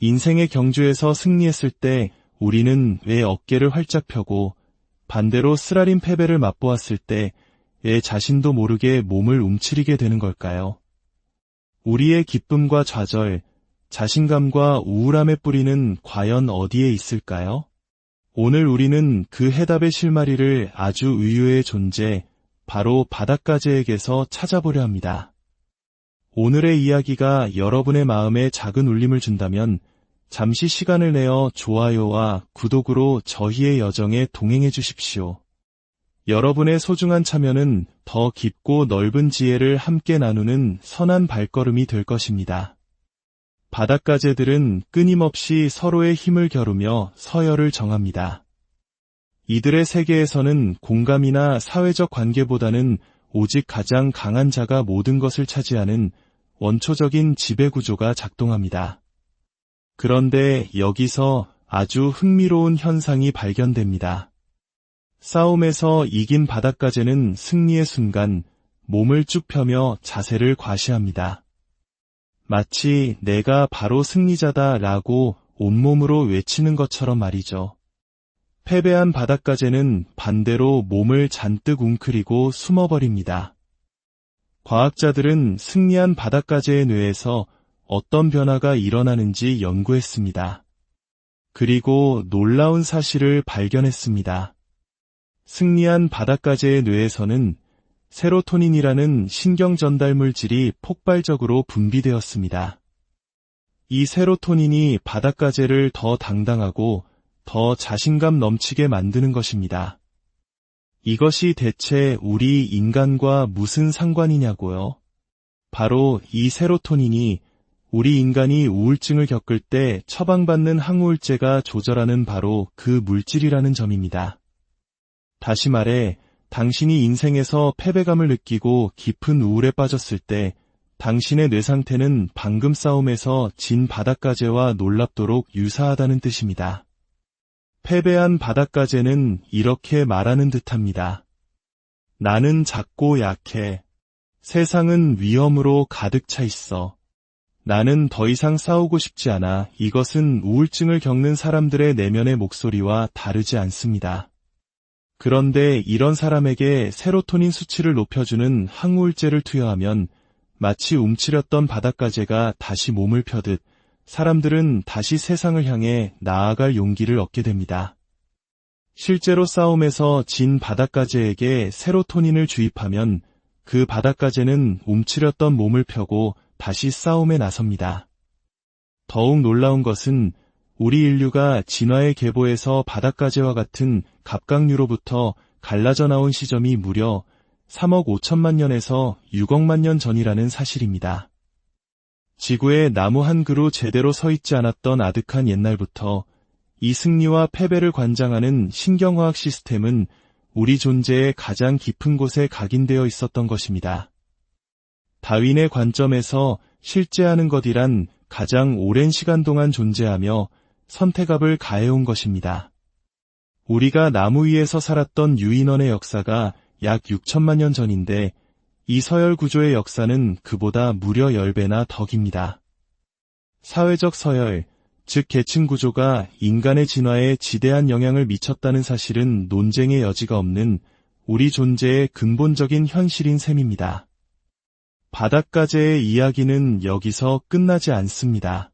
인생의 경주에서 승리했을 때 우리는 왜 어깨를 활짝 펴고 반대로 쓰라린 패배를 맛보았을 때 왜 자신도 모르게 몸을 움츠리게 되는 걸까요? 우리의 기쁨과 좌절, 자신감과 우울함의 뿌리는 과연 어디에 있을까요? 오늘 우리는 그 해답의 실마리를 아주 의외의 존재, 바로 바닷가재에게서 찾아보려 합니다. 오늘의 이야기가 여러분의 마음에 작은 울림을 준다면 잠시 시간을 내어 좋아요와 구독으로 저희의 여정에 동행해 주십시오. 여러분의 소중한 참여는 더 깊고 넓은 지혜를 함께 나누는 선한 발걸음이 될 것입니다. 바닷가재들은 끊임없이 서로의 힘을 겨루며 서열을 정합니다. 이들의 세계에서는 공감이나 사회적 관계보다는 오직 가장 강한 자가 모든 것을 차지하는 원초적인 지배구조가 작동합니다. 그런데 여기서 아주 흥미로운 현상이 발견됩니다. 싸움에서 이긴 바닷가재는 승리의 순간 몸을 쭉 펴며 자세를 과시합니다. 마치 내가 바로 승리자다 라고 온몸으로 외치는 것처럼 말이죠. 패배한 바닷가재는 반대로 몸을 잔뜩 웅크리고 숨어버립니다. 과학자들은 승리한 바닷가재의 뇌에서 어떤 변화가 일어나는지 연구했습니다. 그리고 놀라운 사실을 발견했습니다. 승리한 바닷가재의 뇌에서는 세로토닌이라는 신경 전달 물질이 폭발적으로 분비되었습니다. 이 세로토닌이 바닷가재를 더 당당하고 더 자신감 넘치게 만드는 것입니다. 이것이 대체 우리 인간과 무슨 상관이냐고요? 바로 이 세로토닌이 우리 인간이 우울증을 겪을 때 처방받는 항우울제가 조절하는 바로 그 물질이라는 점입니다. 다시 말해, 당신이 인생에서 패배감을 느끼고 깊은 우울에 빠졌을 때 당신의 뇌 상태는 방금 싸움에서 진 바닷가재와 놀랍도록 유사하다는 뜻입니다. 패배한 바닷가재는 이렇게 말하는 듯합니다. 나는 작고 약해. 세상은 위험으로 가득 차 있어. 나는 더 이상 싸우고 싶지 않아. 이것은 우울증을 겪는 사람들의 내면의 목소리와 다르지 않습니다. 그런데 이런 사람에게 세로토닌 수치를 높여주는 항우울제를 투여하면 마치 움츠렸던 바닷가재가 다시 몸을 펴듯 사람들은 다시 세상을 향해 나아갈 용기를 얻게 됩니다. 실제로 싸움에서 진 바닷가재에게 세로토닌을 주입하면 그 바닷가재는 움츠렸던 몸을 펴고 다시 싸움에 나섭니다. 더욱 놀라운 것은 우리 인류가 진화의 계보에서 바닷가재와 같은 갑각류로부터 갈라져 나온 시점이 무려 3억 5천만 년에서 6억만 년 전이라는 사실입니다. 지구에 나무 한 그루 제대로 서 있지 않았던 아득한 옛날부터 이 승리와 패배를 관장하는 신경화학 시스템은 우리 존재의 가장 깊은 곳에 각인되어 있었던 것입니다. 다윈의 관점에서 실제하는 것이란 가장 오랜 시간 동안 존재하며 선택압을 가해온 것입니다. 우리가 나무 위에서 살았던 유인원의 역사가 약 6천만 년 전인데 이 서열 구조의 역사는 그보다 무려 10배나 더 깁니다. 사회적 서열, 즉 계층 구조가 인간의 진화에 지대한 영향을 미쳤다는 사실은 논쟁의 여지가 없는 우리 존재의 근본적인 현실인 셈입니다. 바닷가재의 이야기는 여기서 끝나지 않습니다.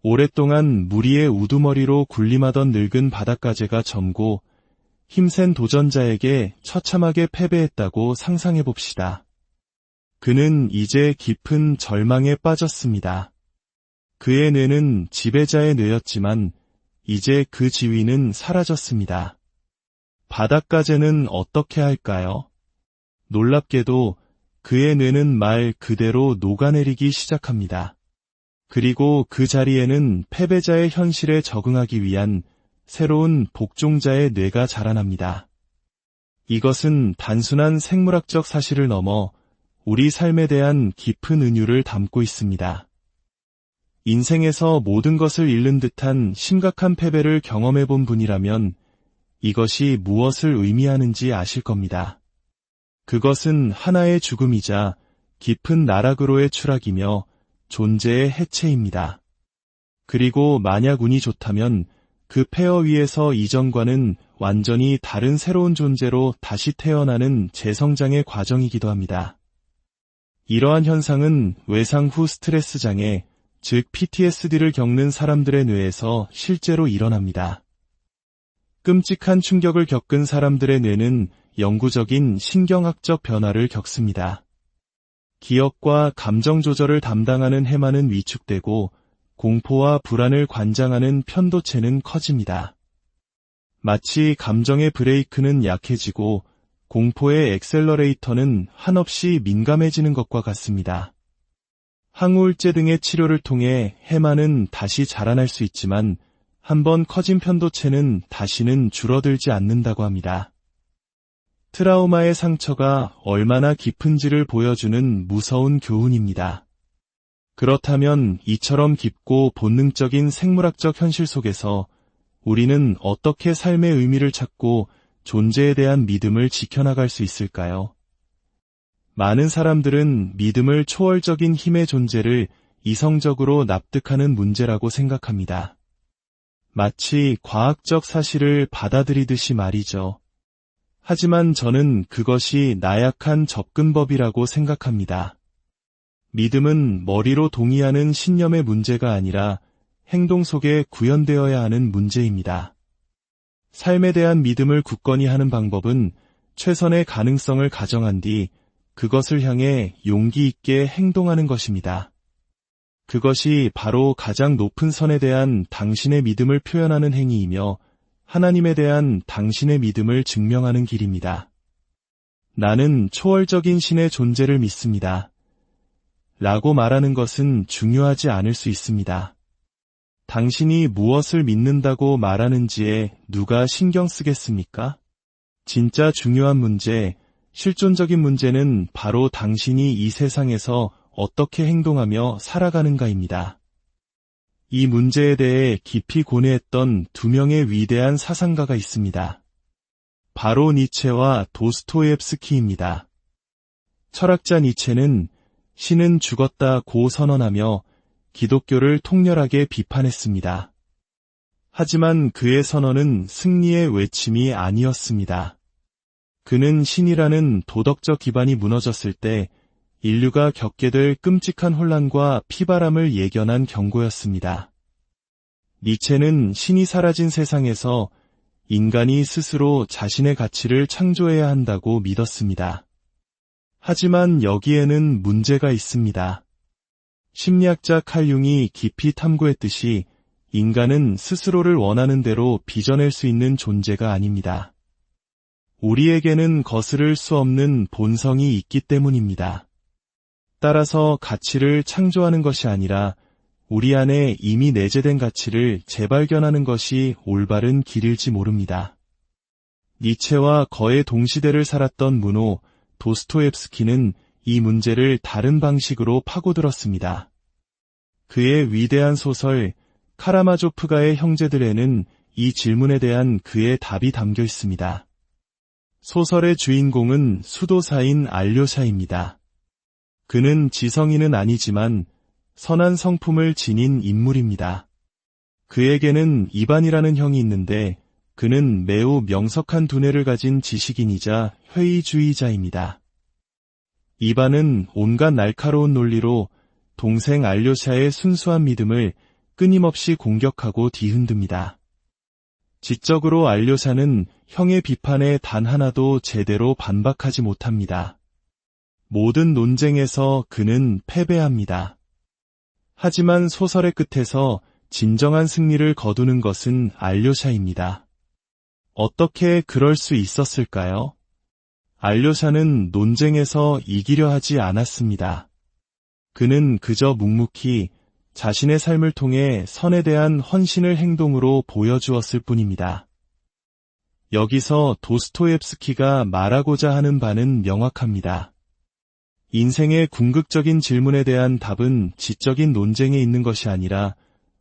오랫동안 무리의 우두머리로 군림하던 늙은 바닷가재가 젊고 힘센 도전자에게 처참하게 패배했다고 상상해봅시다. 그는 이제 깊은 절망에 빠졌습니다. 그의 뇌는 지배자의 뇌였지만 이제 그 지위는 사라졌습니다. 바닷가재는 어떻게 할까요? 놀랍게도 그의 뇌는 말 그대로 녹아내리기 시작합니다. 그리고 그 자리에는 패배자의 현실에 적응하기 위한 새로운 복종자의 뇌가 자라납니다. 이것은 단순한 생물학적 사실을 넘어 우리 삶에 대한 깊은 은유를 담고 있습니다. 인생에서 모든 것을 잃는 듯한 심각한 패배를 경험해본 분이라면 이것이 무엇을 의미하는지 아실 겁니다. 그것은 하나의 죽음이자 깊은 나락으로의 추락이며 존재의 해체입니다. 그리고 만약 운이 좋다면 그 폐허 위에서 이전과는 완전히 다른 새로운 존재로 다시 태어나는 재성장의 과정이기도 합니다. 이러한 현상은 외상 후 스트레스 장애, 즉 PTSD를 겪는 사람들의 뇌에서 실제로 일어납니다. 끔찍한 충격을 겪은 사람들의 뇌는 영구적인 신경학적 변화를 겪습니다. 기억과 감정 조절을 담당하는 해마는 위축되고 공포와 불안을 관장하는 편도체는 커집니다. 마치 감정의 브레이크는 약해지고 공포의 엑셀러레이터는 한없이 민감해지는 것과 같습니다. 항우울제 등의 치료를 통해 해마는 다시 자라날 수 있지만 한번 커진 편도체는 다시는 줄어들지 않는다고 합니다. 트라우마의 상처가 얼마나 깊은지를 보여주는 무서운 교훈입니다. 그렇다면 이처럼 깊고 본능적인 생물학적 현실 속에서 우리는 어떻게 삶의 의미를 찾고 존재에 대한 믿음을 지켜나갈 수 있을까요? 많은 사람들은 믿음을 초월적인 힘의 존재를 이성적으로 납득하는 문제라고 생각합니다. 마치 과학적 사실을 받아들이듯이 말이죠. 하지만 저는 그것이 나약한 접근법이라고 생각합니다. 믿음은 머리로 동의하는 신념의 문제가 아니라 행동 속에 구현되어야 하는 문제입니다. 삶에 대한 믿음을 굳건히 하는 방법은 최선의 가능성을 가정한 뒤 그것을 향해 용기 있게 행동하는 것입니다. 그것이 바로 가장 높은 선에 대한 당신의 믿음을 표현하는 행위이며 하나님에 대한 당신의 믿음을 증명하는 길입니다. 나는 초월적인 신의 존재를 믿습니다. 라고 말하는 것은 중요하지 않을 수 있습니다. 당신이 무엇을 믿는다고 말하는지에 누가 신경 쓰겠습니까? 진짜 중요한 문제, 실존적인 문제는 바로 당신이 이 세상에서 어떻게 행동하며 살아가는가입니다. 이 문제에 대해 깊이 고뇌했던 두 명의 위대한 사상가가 있습니다. 바로 니체와 도스토옙스키입니다. 철학자 니체는 신은 죽었다고 선언하며 기독교를 통렬하게 비판했습니다. 하지만 그의 선언은 승리의 외침이 아니었습니다. 그는 신이라는 도덕적 기반이 무너졌을 때 인류가 겪게 될 끔찍한 혼란과 피바람을 예견한 경고였습니다. 니체는 신이 사라진 세상에서 인간이 스스로 자신의 가치를 창조해야 한다고 믿었습니다. 하지만 여기에는 문제가 있습니다. 심리학자 칼 융이 깊이 탐구했듯이 인간은 스스로를 원하는 대로 빚어낼 수 있는 존재가 아닙니다. 우리에게는 거스를 수 없는 본성이 있기 때문입니다. 따라서 가치를 창조하는 것이 아니라 우리 안에 이미 내재된 가치를 재발견하는 것이 올바른 길일지 모릅니다. 니체와 거의 동시대를 살았던 문호 도스토옙스키는 이 문제를 다른 방식으로 파고들었습니다. 그의 위대한 소설 카라마조프가의 형제들에는 이 질문에 대한 그의 답이 담겨 있습니다. 소설의 주인공은 수도사인 알료샤입니다. 그는 지성인은 아니지만 선한 성품을 지닌 인물입니다. 그에게는 이반이라는 형이 있는데 그는 매우 명석한 두뇌를 가진 지식인이자 회의주의자입니다. 이반은 온갖 날카로운 논리로 동생 알료샤의 순수한 믿음을 끊임없이 공격하고 뒤흔듭니다. 지적으로 알료샤는 형의 비판에 단 하나도 제대로 반박하지 못합니다. 모든 논쟁에서 그는 패배합니다. 하지만 소설의 끝에서 진정한 승리를 거두는 것은 알료샤입니다. 어떻게 그럴 수 있었을까요? 알료샤는 논쟁에서 이기려 하지 않았습니다. 그는 그저 묵묵히 자신의 삶을 통해 선에 대한 헌신을 행동으로 보여주었을 뿐입니다. 여기서 도스토옙스키가 말하고자 하는 바는 명확합니다. 인생의 궁극적인 질문에 대한 답은 지적인 논쟁에 있는 것이 아니라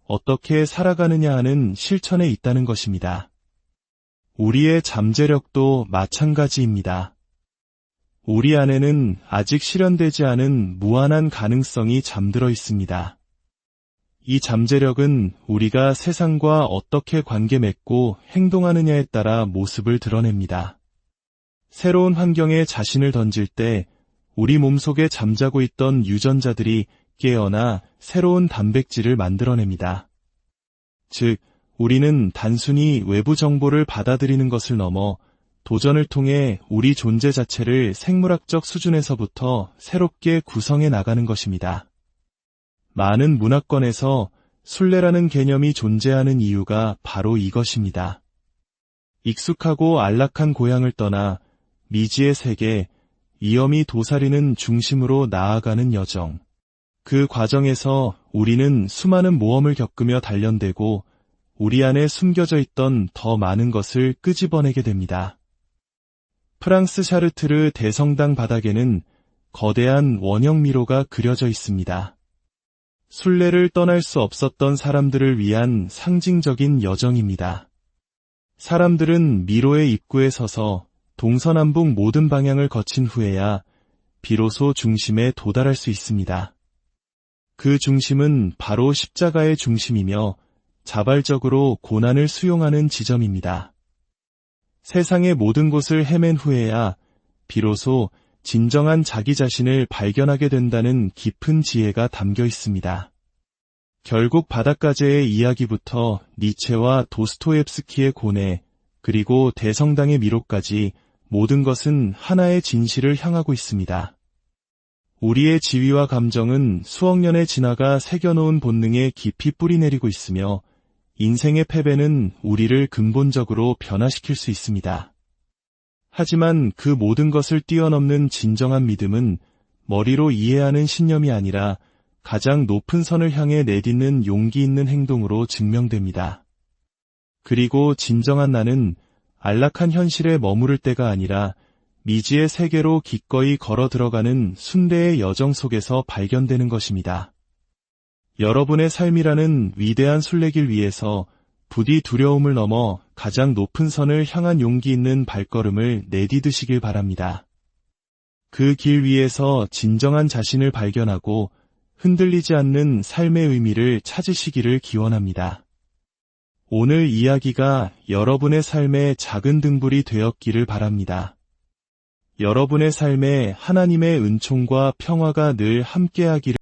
어떻게 살아가느냐 하는 실천에 있다는 것입니다. 우리의 잠재력도 마찬가지입니다. 우리 안에는 아직 실현되지 않은 무한한 가능성이 잠들어 있습니다. 이 잠재력은 우리가 세상과 어떻게 관계 맺고 행동하느냐에 따라 모습을 드러냅니다. 새로운 환경에 자신을 던질 때 우리 몸속에 잠자고 있던 유전자들이 깨어나 새로운 단백질을 만들어냅니다. 즉, 우리는 단순히 외부 정보를 받아들이는 것을 넘어 도전을 통해 우리 존재 자체를 생물학적 수준에서부터 새롭게 구성해 나가는 것입니다. 많은 문화권에서 순례라는 개념이 존재하는 이유가 바로 이것입니다. 익숙하고 안락한 고향을 떠나 미지의 세계, 위험이 도사리는 중심으로 나아가는 여정. 그 과정에서 우리는 수많은 모험을 겪으며 단련되고 우리 안에 숨겨져 있던 더 많은 것을 끄집어내게 됩니다. 프랑스 샤르트르 대성당 바닥에는 거대한 원형 미로가 그려져 있습니다. 순례를 떠날 수 없었던 사람들을 위한 상징적인 여정입니다. 사람들은 미로의 입구에 서서 동서남북 모든 방향을 거친 후에야 비로소 중심에 도달할 수 있습니다. 그 중심은 바로 십자가의 중심이며 자발적으로 고난을 수용하는 지점입니다. 세상의 모든 곳을 헤맨 후에야 비로소 진정한 자기 자신을 발견하게 된다는 깊은 지혜가 담겨 있습니다. 결국 바닷가재의 이야기부터 니체와 도스토옙스키의 고뇌, 그리고 대성당의 미로까지 모든 것은 하나의 진실을 향하고 있습니다. 우리의 지위와 감정은 수억 년의 지나가 새겨놓은 본능에 깊이 뿌리내리고 있으며 인생의 패배는 우리를 근본적으로 변화시킬 수 있습니다. 하지만 그 모든 것을 뛰어넘는 진정한 믿음은 머리로 이해하는 신념이 아니라 가장 높은 선을 향해 내딛는 용기 있는 행동으로 증명됩니다. 그리고 진정한 나는 안락한 현실에 머무를 때가 아니라 미지의 세계로 기꺼이 걸어 들어가는 순례의 여정 속에서 발견되는 것입니다. 여러분의 삶이라는 위대한 순례길 위에서 부디 두려움을 넘어 가장 높은 선을 향한 용기 있는 발걸음을 내디드시길 바랍니다. 그 길 위에서 진정한 자신을 발견하고 흔들리지 않는 삶의 의미를 찾으시기를 기원합니다. 오늘 이야기가 여러분의 삶의 작은 등불이 되었기를 바랍니다. 여러분의 삶에 하나님의 은총과 평화가 늘 함께하기를